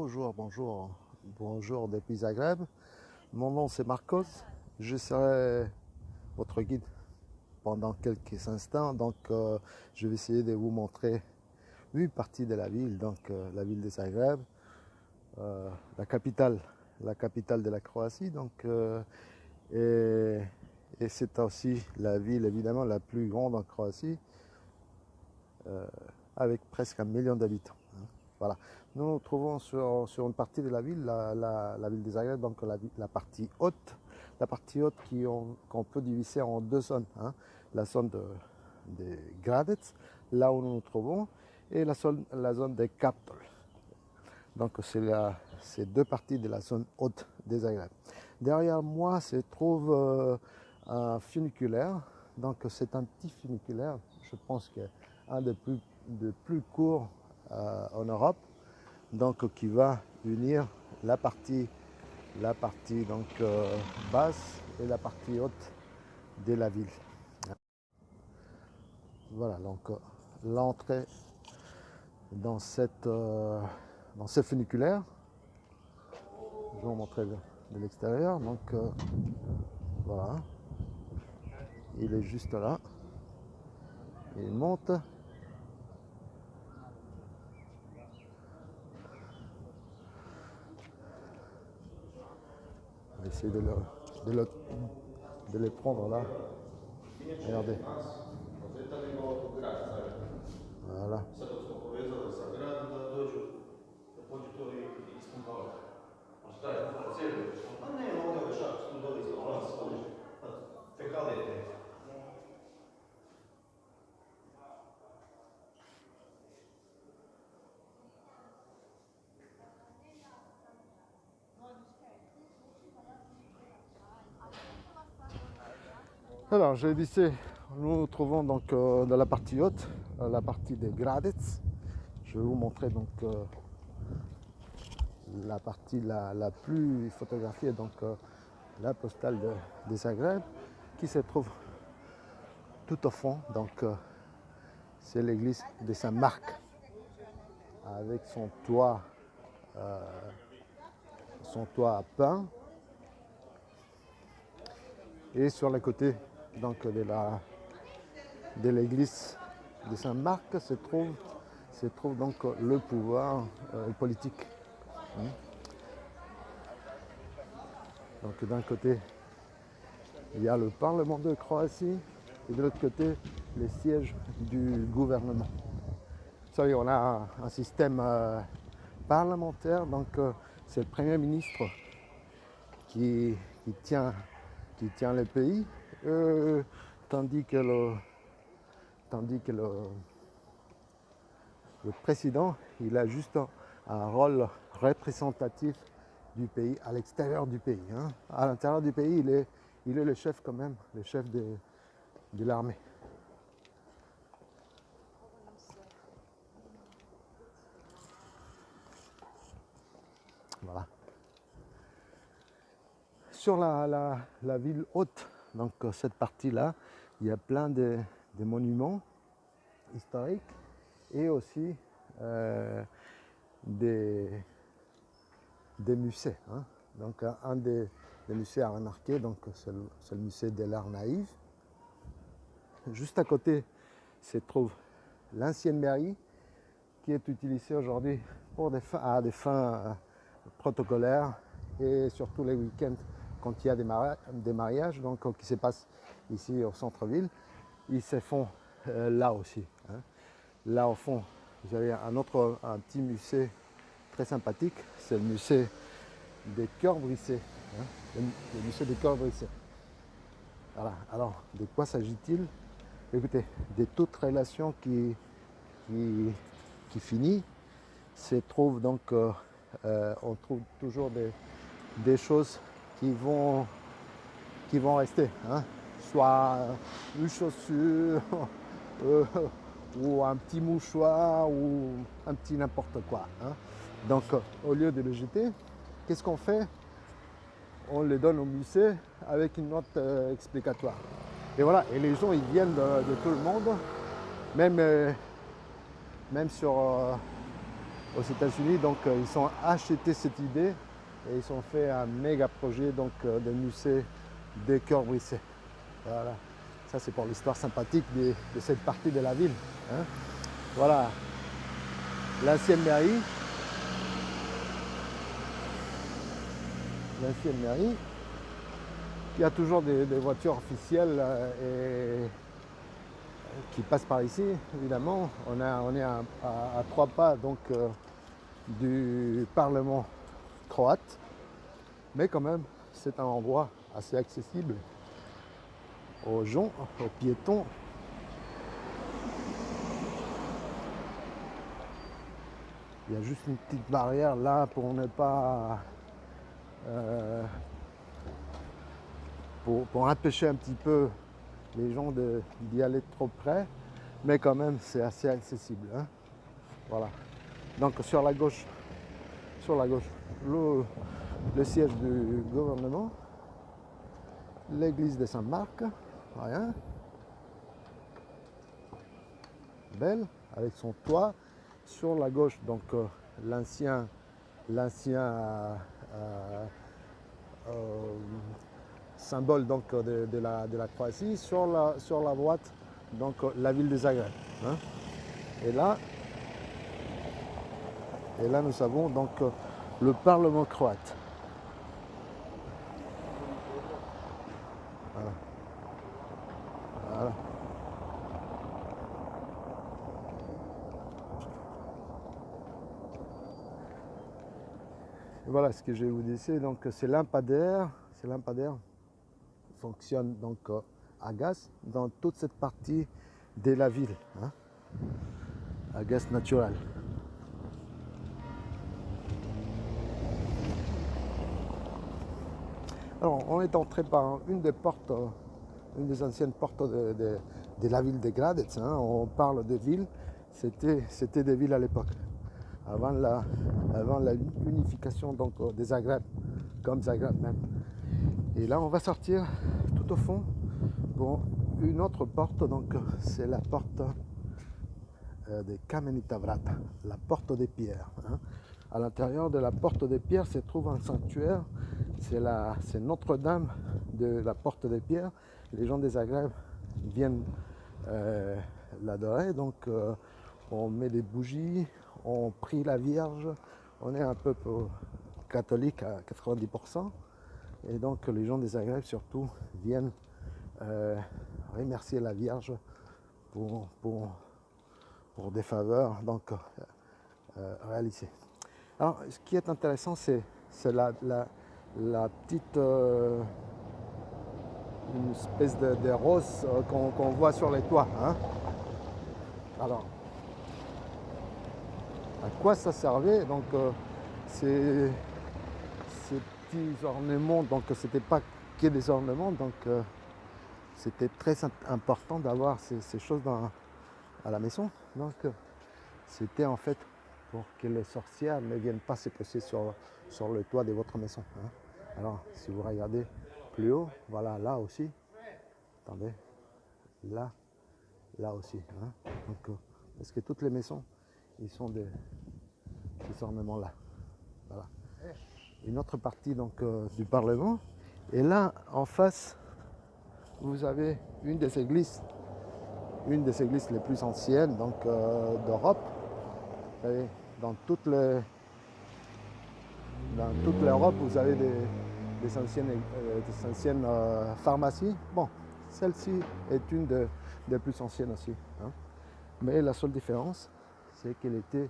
Bonjour depuis Zagreb. Mon nom c'est Marcos. Je serai votre guide pendant quelques instants. Je vais essayer de vous montrer une partie de la ville, la ville de Zagreb, euh, la capitale, la capitale de la Croatie. Et, et c'est aussi la ville évidemment la plus grande en Croatie, euh, avec presque 1 million d'habitants. Voilà. Nous nous trouvons sur une partie de la ville, la ville de Zagreb, la partie haute. La partie haute qu'on peut diviser en deux zones. La zone de Gradec, là où nous nous trouvons, et la zone de Kaptol. Donc c'est deux parties de la zone haute de Zagreb. Derrière moi se trouve un funiculaire. Donc c'est un petit funiculaire, je pense qu'un des plus courts en Europe, qui va unir la partie basse et la partie haute de la ville. Voilà, l'entrée dans ce funiculaire. Je vais vous montrer de l'extérieur. Voilà, il est juste là. Il monte. On va essayer de les prendre là. Regardez. Voilà. Alors, j'ai dit, nous nous trouvons dans la partie haute, la partie de Gradec. Je vais vous montrer la partie la plus photographiée, la postale de Zagreb, qui se trouve tout au fond. C'est l'église de Saint-Marc, avec son toit à pin. Et sur les côtés de l'église de Saint-Marc se trouve le pouvoir politique. Donc d'un côté, il y a le Parlement de Croatie et de l'autre côté, les sièges du gouvernement. Vous savez, on a un système parlementaire, c'est le Premier ministre qui tient le pays, tandis que le président, il a juste un rôle représentatif du pays à l'extérieur du pays. À l'intérieur du pays, il est le chef quand même, le chef de l'armée. Voilà. Sur la ville haute, cette partie-là, il y a plein de monuments historiques et aussi des musées. Un des musées à remarquer, c'est le musée de l'art naïf. Juste à côté se trouve l'ancienne mairie qui est utilisée aujourd'hui à des fins protocolaires et surtout les week-ends quand il y a des mariages qui se passent ici au centre-ville. Ils se font là aussi. Là au fond, vous avez un petit musée très sympathique, c'est le musée des cœurs brisés. Le musée des cœurs brisés. Voilà. Alors, de quoi s'agit-il? Écoutez, de toute relation qui finit, on trouve toujours des choses qui vont rester. Soit une chaussure, ou un petit mouchoir, ou un petit n'importe quoi. Au lieu de le jeter, qu'est-ce qu'on fait? On le donne au musée avec une note explicatoire. Et voilà, et les gens ils viennent de tout le monde, même aux États-Unis, donc ils ont acheté cette idée et ils ont fait un méga projet donc de musée des cœurs brisés. Voilà, ça c'est pour l'histoire sympathique de cette partie de la ville. Hein. Voilà, l'ancienne mairie. L'ancienne mairie. Il y a toujours des voitures officielles qui passent par ici, évidemment. On est à 3 pas donc, du Parlement croate, mais quand même, c'est un endroit assez accessible aux gens, aux piétons. Il y a juste une petite barrière là pour ne pas... pour empêcher un petit peu les gens d'y aller trop près, mais quand même c'est assez accessible. Hein. Voilà. Donc sur la gauche, le siège du gouvernement, l'église de Saint-Marc, rien, belle, avec son toit. Sur la gauche, donc l'ancien symbole donc, de la Croatie. Sur la droite, donc la ville de Zagreb. Hein. Et là, nous avons donc le Parlement croate. Voilà. Voilà. Et voilà ce que je vais vous dire. Donc ces lampadaires fonctionnent donc à gaz dans toute cette partie de la ville. Hein. À gaz naturel. Alors, on est entré par une des portes, une des anciennes portes de la ville de Gradec. Hein. On parle de villes, c'était des villes à l'époque, avant la unification donc, des Zagreb, comme Zagreb même. Et là, on va sortir tout au fond pour une autre porte, donc c'est la porte de Kamenita Vrata, la porte des pierres. Hein. À l'intérieur de la porte des pierres se trouve un sanctuaire, c'est Notre-Dame de la porte des pierres. Les gens des Zagreb viennent l'adorer, donc on met des bougies, on prie la Vierge, on est un peu catholique à 90%, et donc les gens des Zagreb surtout viennent remercier la Vierge pour des faveurs donc réalisées. Alors, ce qui est intéressant, c'est la petite une espèce de rose qu'on voit sur les toits. Hein. Alors, à quoi ça servait? Donc, ces petits ornements, donc c'était pas que des ornements, donc c'était très important d'avoir ces choses à la maison. Donc, c'était en fait pour que les sorcières ne viennent pas se poser sur le toit de votre maison. Hein. Alors, si vous regardez plus haut, voilà, là aussi, attendez, là aussi. Hein. Donc, parce que toutes les maisons, ils sont des ornements-là. Voilà. Une autre partie donc, du Parlement. Et là, en face, vous avez une des églises les plus anciennes donc, d'Europe. Dans toute l'Europe, vous avez des anciennes pharmacies. Bon, celle-ci est une des plus anciennes aussi. Hein. Mais la seule différence, c'est qu'elle était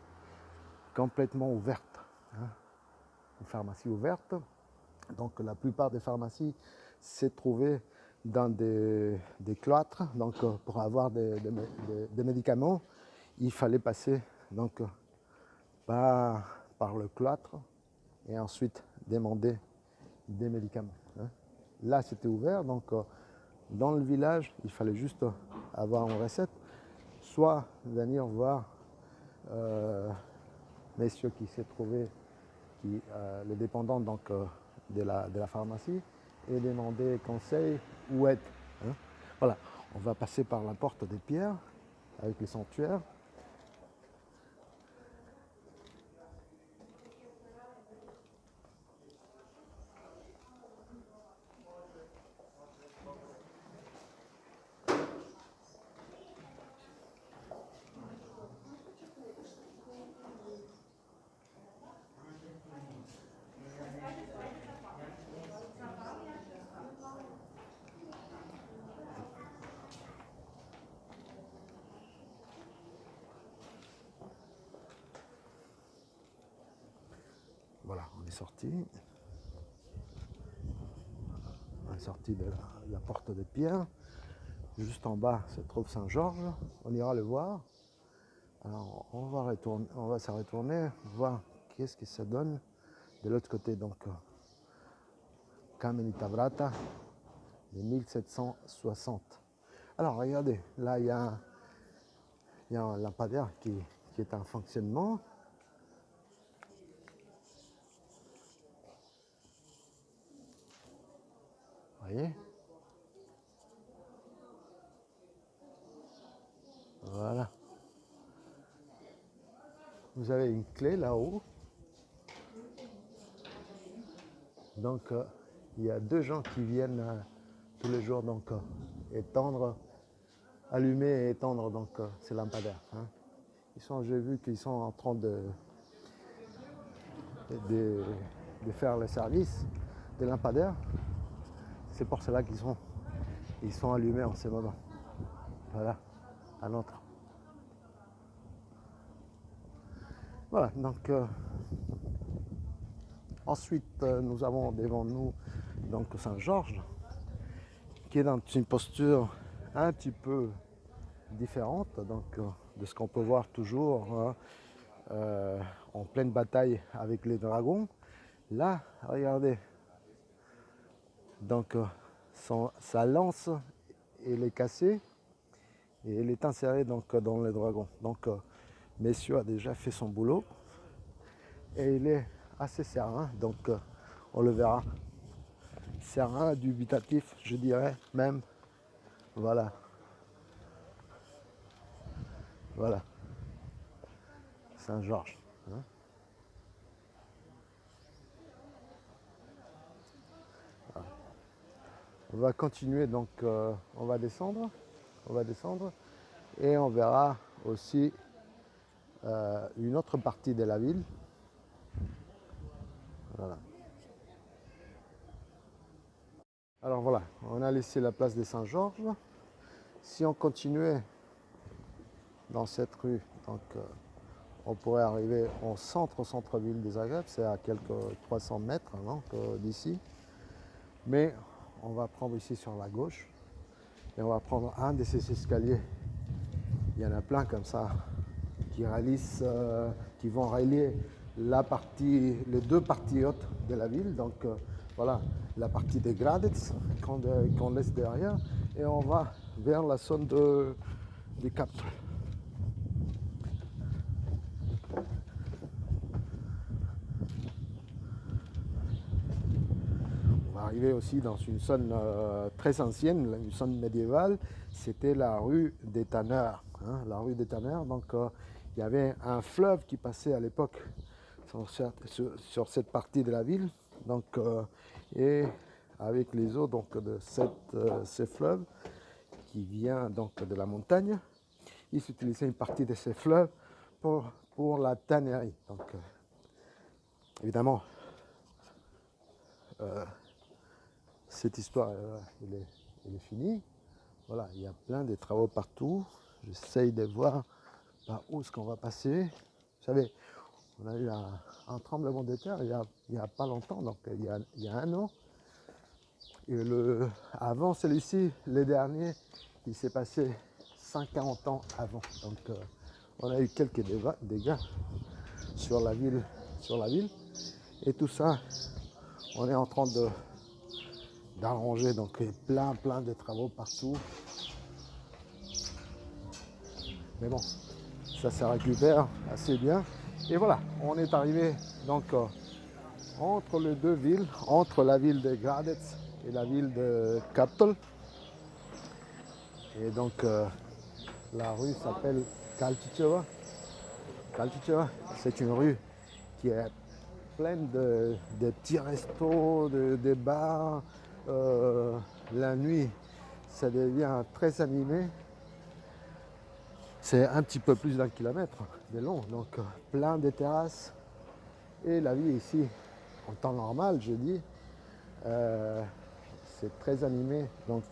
complètement ouverte. Hein. Une pharmacie ouverte. Donc la plupart des pharmacies s'est trouvées dans des cloîtres. Donc pour avoir des médicaments, il fallait passer donc, par le cloître et ensuite demander des médicaments. Hein. Là, c'était ouvert, donc dans le village, il fallait juste avoir une recette, soit venir voir messieurs qui s'est trouvé, les dépendants donc, de la pharmacie, et demander conseil ou aide. Hein. Voilà, on va passer par la porte des pierres avec les sanctuaires. Voilà, on est sorti. On est sorti de la porte de pierre. Juste en bas se trouve Saint-Georges. On ira le voir. Alors on va se retourner, voir qu'est-ce que ça donne de l'autre côté. Donc Camerita Brata de 1760. Alors regardez, là il y a un lampadaire qui est en fonctionnement. Vous voyez? Voilà. Vous avez une clé là-haut. Donc il y a 2 gens qui viennent tous les jours donc allumer et étendre donc ces lampadaires. Hein. J'ai vu qu'ils sont en train de faire le service des lampadaires. C'est pour cela qu'ils sont allumés en ce moment. Voilà, un autre. Voilà, donc ensuite nous avons devant nous donc Saint-Georges qui est dans une posture un petit peu différente donc de ce qu'on peut voir toujours en pleine bataille avec les dragons. Là, regardez, donc sa lance elle est cassée et elle est insérée donc dans le dragon. Donc Messieurs a déjà fait son boulot et il est assez serein, donc on le verra. Serein, dubitatif, je dirais même. Voilà. Voilà. Saint-Georges. Hein. Voilà. On va continuer, donc on va descendre. On va descendre et on verra aussi une autre partie de la ville. Voilà. Alors voilà, on a laissé la place de Saint-Georges. Si on continuait dans cette rue, donc on pourrait arriver au centre-ville de Zagreb, c'est à quelques 300 mètres d'ici. Mais on va prendre ici sur la gauche et on va prendre un de ces escaliers. Il y en a plein comme ça qui vont relier les 2 parties hautes de la ville. Donc voilà, la partie des Gradec qu'on laisse derrière et on va vers la zone du Cap. On va arriver aussi dans une zone très ancienne, une zone médiévale, c'était la rue des Tanneurs. Hein, la rue des Tanneurs, donc il y avait un fleuve qui passait à l'époque sur cette partie de la ville, donc, et avec les eaux donc, de ce fleuve qui vient donc de la montagne, ils utilisaient une partie de ces fleuves pour la tannerie. Donc, évidemment, cette histoire elle est finie. Voilà, il y a plein de travaux partout. J'essaye de voir par où est-ce qu'on va passer. Vous savez, on a eu un tremblement de terre il y a pas longtemps, donc il y a 1 an. Et avant celui-ci, le dernier, il s'est passé 140 ans avant. Donc on a eu quelques dégâts sur la ville. Et tout ça, on est en train d'arranger, donc plein de travaux partout. Mais bon, ça se récupère assez bien. Et voilà, on est arrivé donc entre les 2 villes, entre la ville de Gradec et la ville de Kaptol. Et donc la rue s'appelle Kalčičeva. Kalčičeva, c'est une rue qui est pleine de petits restos, de bars. La nuit, ça devient très animé. C'est un petit peu plus d'1 kilomètre de long, donc plein de terrasses. Et la vie ici, en temps normal, je dis, c'est très animé. Donc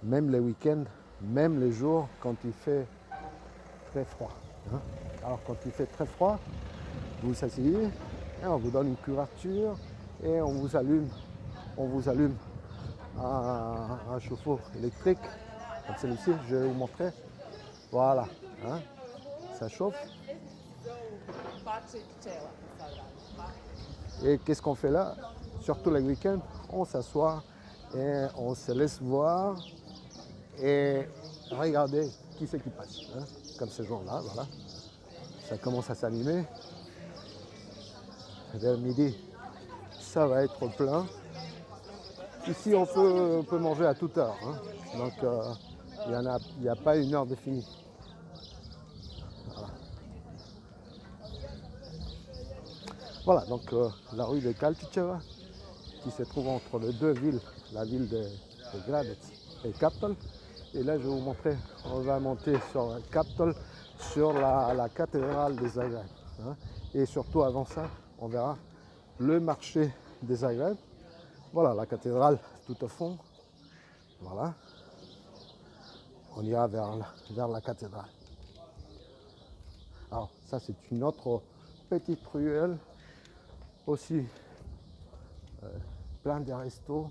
même les week-ends, même les jours quand il fait très froid. Hein. Alors quand il fait très froid, vous vous asseyez Et on vous donne une couverture et on vous allume un chauffe-eau électrique comme celui-ci, je vais vous montrer. Voilà, hein, ça chauffe. Et qu'est-ce qu'on fait là? Surtout les week-ends, on s'assoit et on se laisse voir et regarder qui c'est qui passe. Hein, comme ce jour-là, voilà. Ça commence à s'animer. Vers midi, ça va être plein. Ici, on peut manger à toute heure. Hein. Donc, il n'y a pas une heure définie. Voilà, donc la rue de Kalticheva, qui se trouve entre les deux villes, la ville de Gradec et Kaptol. Et là, je vais vous montrer, on va monter sur Kaptol, sur la cathédrale de Zagreb. Hein. Et surtout, avant ça, on verra le marché de Zagreb. Voilà, la cathédrale tout au fond. Voilà. On ira vers la cathédrale. Alors, ça, c'est une autre petite ruelle. Aussi, plein de restos.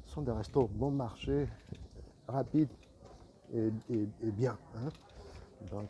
Ce sont des restos bon marché, rapides et bien. Hein. Donc,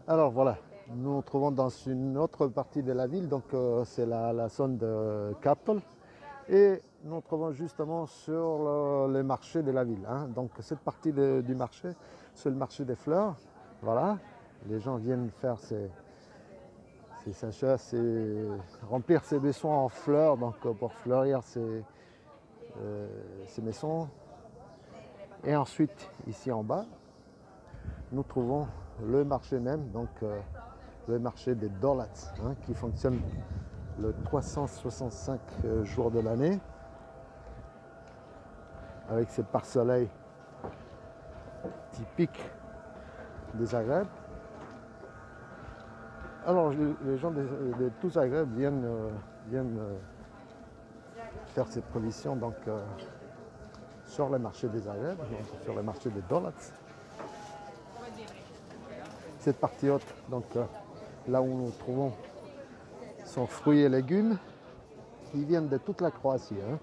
alors voilà, nous nous trouvons dans une autre partie de la ville, donc c'est la zone de Kaptol. Et nous nous trouvons justement sur le marché de la ville. Hein. Donc cette partie du marché, c'est le marché des fleurs. Voilà, les gens viennent faire ces achats, remplir ses maisons en fleurs, donc pour fleurir ces maisons. Et ensuite, ici en bas, nous trouvons le marché même, donc le marché des Dolats, hein, qui fonctionne le 365 jours de l'année, avec ces pare-soleil typiques des Zagreb. Alors les gens de tout Zagreb viennent faire ces provisions donc, sur le marché des Zagreb, donc, sur le marché des Dolats. Cette partie haute, donc là où nous trouvons, sont fruits et légumes. Ils viennent de toute la Croatie, hein,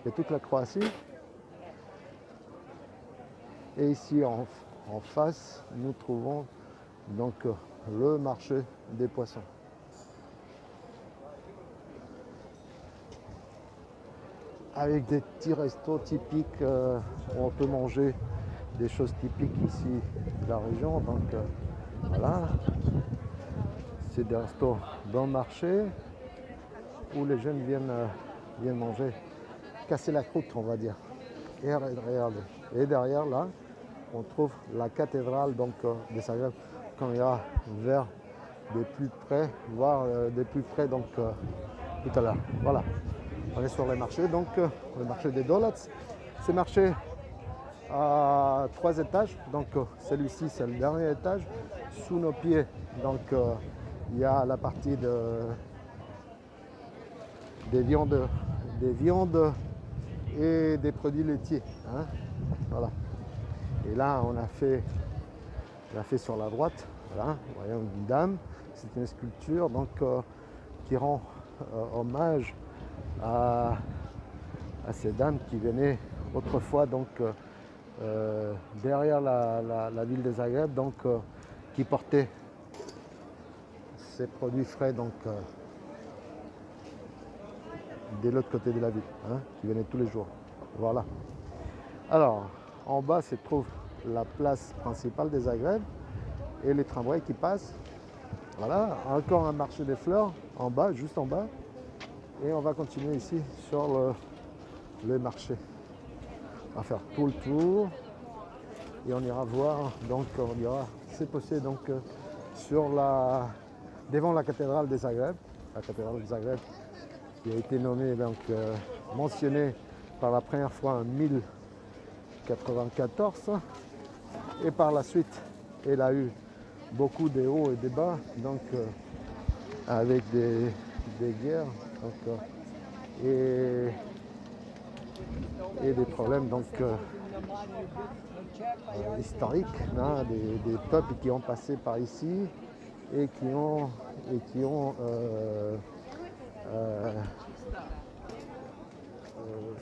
de toute la Croatie. Et ici en face, nous trouvons donc le marché des poissons. Avec des petits restos typiques où on peut manger des choses typiques ici de la région. Donc voilà, c'est des restos bon marché où les jeunes viennent manger, casser la croûte, on va dire. Et regardez. Et derrière là, on trouve la cathédrale donc de Zagreb qu'on ira vers de plus près, voir de plus près donc tout à l'heure. Voilà. On est sur le marché, donc le marché des Dolats. Ce marché à 3 étages, donc celui-ci c'est le dernier étage. Sous nos pieds, donc il y a la partie des viandes et des produits laitiers. Hein. Voilà. Et là on a fait sur la droite, voilà, vous voyez une dame, c'est une sculpture donc qui rend hommage à ces dames qui venaient autrefois donc derrière la ville de Zagreb, donc qui portaient ces produits frais donc de l'autre côté de la ville, hein, qui venaient tous les jours. Voilà. Alors en bas se trouve la place principale de Zagreb et les tramways qui passent. Voilà, encore un marché des fleurs en bas, juste en bas. Et on va continuer ici sur le marché. On va faire tout le tour et on ira voir, donc on ira s'épousser donc devant la cathédrale de Zagreb, la cathédrale de Zagreb qui a été nommée, donc mentionnée par la première fois en 1094, et par la suite elle a eu beaucoup de hauts et de bas, donc avec des guerres donc, et des problèmes donc, historiques, hein, des peuples qui ont passé par ici et qui ont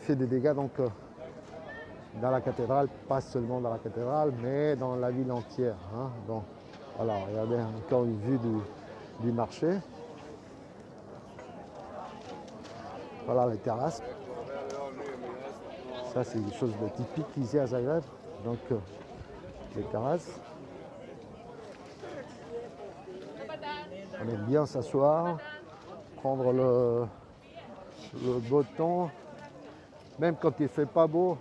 fait des dégâts donc, dans la cathédrale, pas seulement dans la cathédrale, mais dans la ville entière. Hein. Donc, voilà, regardez encore une vue du marché. Voilà les terrasses. Ça, c'est quelque chose de typique ici à Zagreb. Donc, les terrasses. On aime bien s'asseoir, prendre le beau temps. Même quand il ne fait pas beau,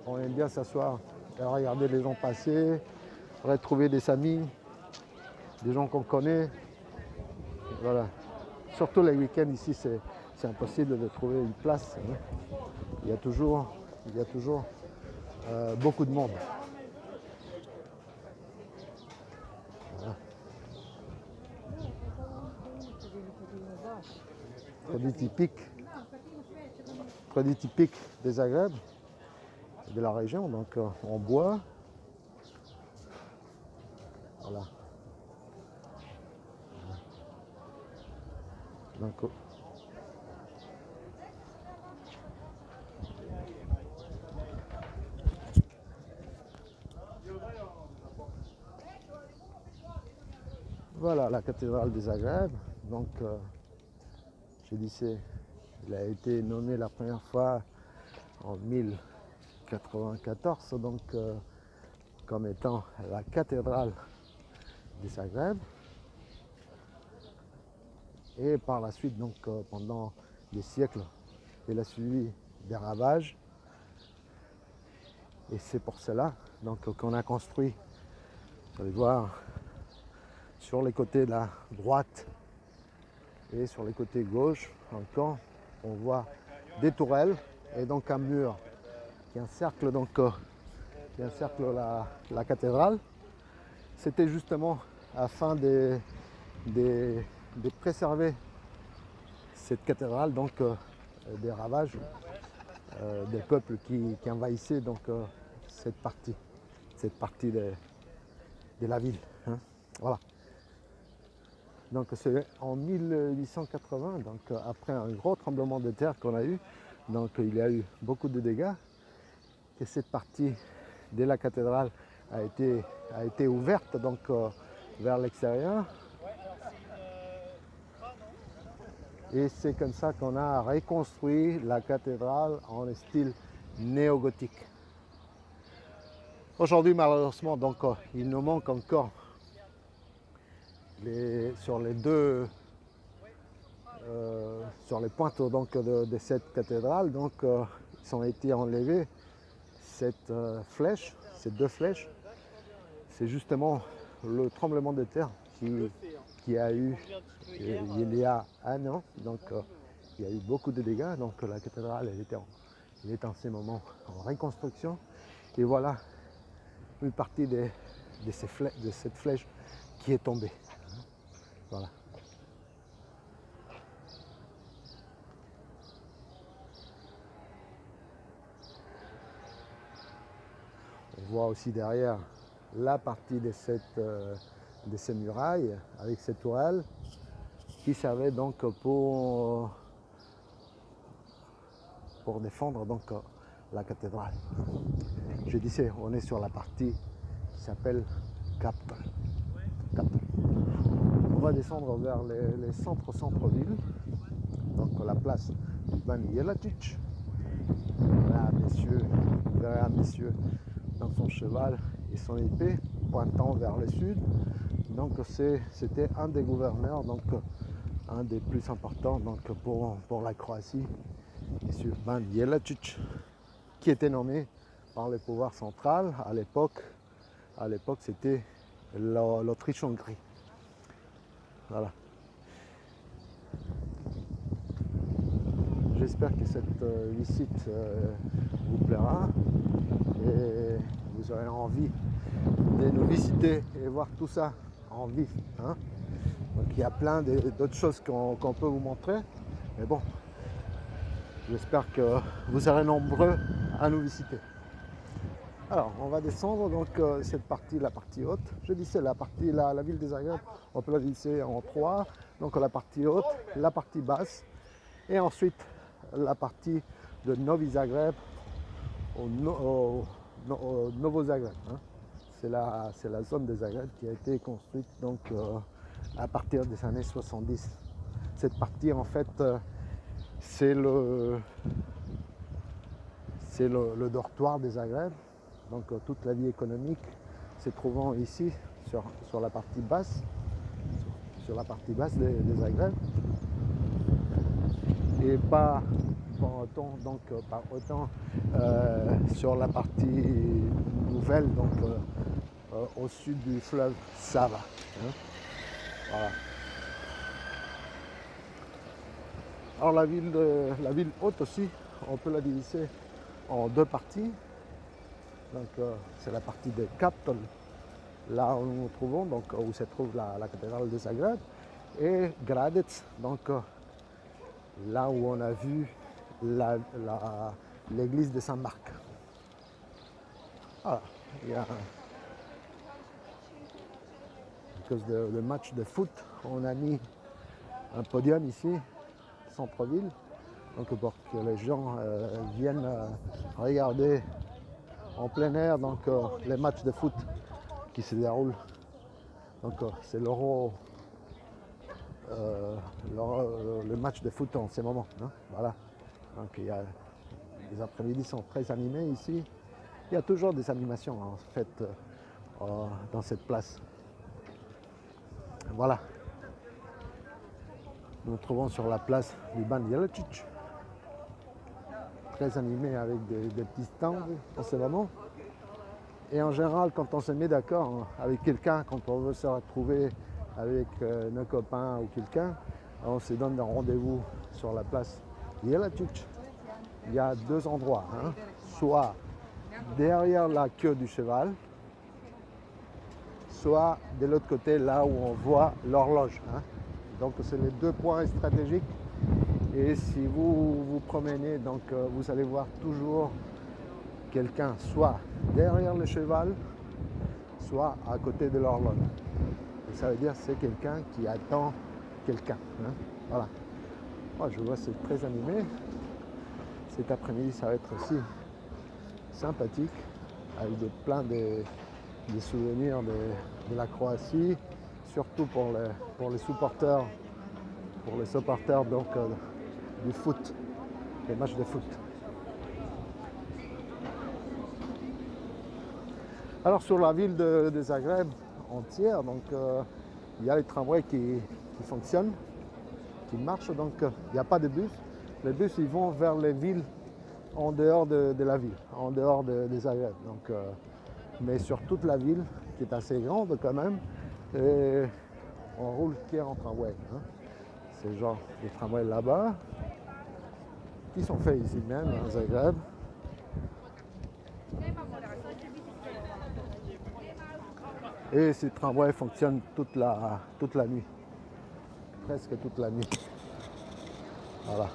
on aime bien s'asseoir et regarder les gens passer, retrouver des amis, des gens qu'on connaît. Voilà. Surtout les week-ends ici, c'est impossible de trouver une place. Hein. Il y a toujours beaucoup de monde. Voilà. Produit typique des Zagreb, de la région, donc en bois. Voilà. Donc, voilà la cathédrale des Zagreb. Donc, je disais, il a été nommé la première fois en 1094, donc comme étant la cathédrale de Zagreb. Et par la suite, donc pendant des siècles, il a suivi des ravages. Et c'est pour cela donc qu'on a construit, vous allez voir, sur les côtés de la droite et sur les côtés gauche, encore, on voit des tourelles et donc un mur qui encercle donc la cathédrale. C'était justement afin de préserver cette cathédrale donc des ravages des peuples qui envahissaient donc cette partie de la ville. Hein. Voilà. Donc c'est en 1880, donc après un gros tremblement de terre qu'on a eu, donc il y a eu beaucoup de dégâts, et cette partie de la cathédrale a été ouverte donc vers l'extérieur. Et c'est comme ça qu'on a reconstruit la cathédrale en style néo-gothique. Aujourd'hui, malheureusement, donc, il nous manque encore sur les pointes donc, de cette cathédrale. Donc, ils ont été enlevés cette flèche, ces deux flèches. C'est justement le tremblement de terre qui a eu il y a un an. Donc, il y a eu beaucoup de dégâts. Donc, la cathédrale elle était en ce moment en reconstruction. Et voilà une partie de cette flèche qui est tombée. Voilà. On voit aussi derrière la partie de ces murailles avec ces tourelles qui servaient donc pour défendre donc la cathédrale. Je disais, on est sur la partie qui s'appelle Kaptol. On va descendre vers les centres-villes, donc la place Ban Jelačić. Vous verrez un monsieur dans son cheval et son épée pointant vers le sud. Donc c'était un des gouverneurs, donc un des plus importants donc, pour la Croatie, monsieur Ban Jelačić, qui était nommé par le pouvoir central. À l'époque, c'était l'Autriche-Hongrie. Voilà. J'espère que cette visite vous plaira et vous aurez envie de nous visiter et voir tout ça en vif. Hein. Donc il y a plein d'autres choses qu'on peut vous montrer. Mais bon, j'espère que vous serez nombreux à nous visiter. Alors, on va descendre donc cette partie, la partie haute. Je disais la partie, la ville de Zagreb, on peut la diviser en trois. Donc la partie haute, la partie basse et ensuite la partie de Novi Zagreb au Novo Zagreb. Hein. C'est la zone de Zagreb qui a été construite donc, à partir des années 70. Cette partie en fait, c'est le dortoir de Zagreb. Donc toute la vie économique se trouvant ici sur la partie basse, sur la partie basse des Zagreb, et pas autant sur la partie nouvelle, donc au sud du fleuve Sava. Hein. Voilà. Alors la ville haute aussi, on peut la diviser en deux parties. Donc c'est la partie de Kaptol, là où nous nous trouvons, donc où se trouve la cathédrale de Zagreb, et Gradec, donc là où on a vu l'église de Saint-Marc. Voilà, il y a à cause de match de foot, on a mis un podium ici, centre-ville, donc pour que les gens viennent regarder en plein air donc les matchs de foot qui se déroulent. Donc c'est le match de foot en ce moment. Hein, voilà. Donc il y a, les après-midi sont très animés ici. Il y a toujours des animations en fait dans cette place. Voilà. Nous nous trouvons sur la place du Ban Jelačić. Très animé avec des petits stands en ce moment. Et en général, quand on se met d'accord avec quelqu'un, quand on veut se retrouver avec nos copains ou quelqu'un, on se donne un rendez-vous sur la place Jelačić. Il y a deux endroits, hein, soit derrière la queue du cheval, soit de l'autre côté, là où on voit l'horloge. Hein. Donc c'est les deux points stratégiques. Et si vous vous promenez, donc vous allez voir toujours quelqu'un soit derrière le cheval, soit à côté de l'horloge. Et ça veut dire que c'est quelqu'un qui attend quelqu'un. Hein. Voilà. Moi, je vois c'est très animé. Cet après-midi, ça va être aussi sympathique, avec plein de souvenirs de la Croatie, surtout pour les supporters, donc, du foot, les matchs de foot. Alors sur la ville de Zagreb entière, donc il y a les tramways qui fonctionnent, qui marchent, donc il n'y a pas de bus. Les bus ils vont vers les villes en dehors de la ville, en dehors de Zagreb. Donc, mais sur toute la ville, qui est assez grande quand même, et on roule qu'en tramway. Hein. C'est genre des tramways là-bas, qui sont faits ici même, à Zagreb. Et ces tramways fonctionnent toute la nuit, presque toute la nuit. Voilà.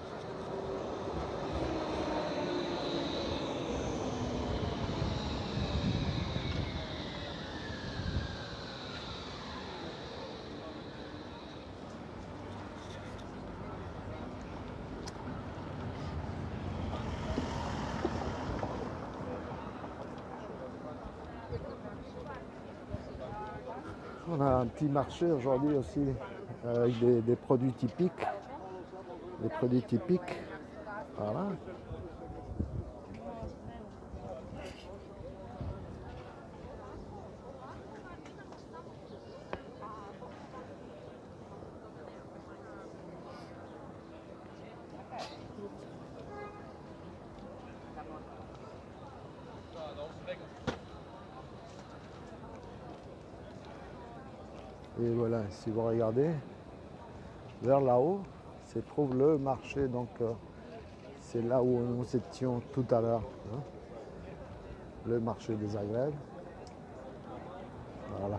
On a un petit marché aujourd'hui aussi avec des produits typiques. Des produits typiques. Voilà. Et voilà, si vous regardez vers là-haut, se trouve le marché. Donc c'est là où nous étions tout à l'heure, hein, le marché de Zagreb. Voilà.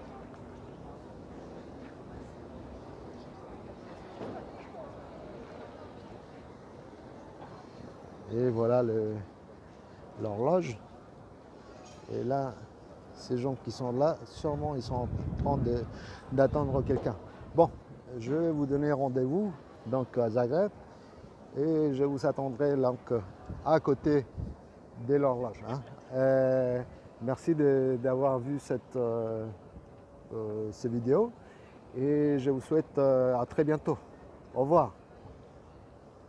Et voilà l'horloge. Et là, ces gens qui sont là, sûrement ils sont en train d'attendre quelqu'un. Bon, je vais vous donner rendez-vous donc à Zagreb et je vous attendrai donc à côté de l'horloge. Hein. Merci d'avoir vu cette vidéo et je vous souhaite à très bientôt. Au revoir.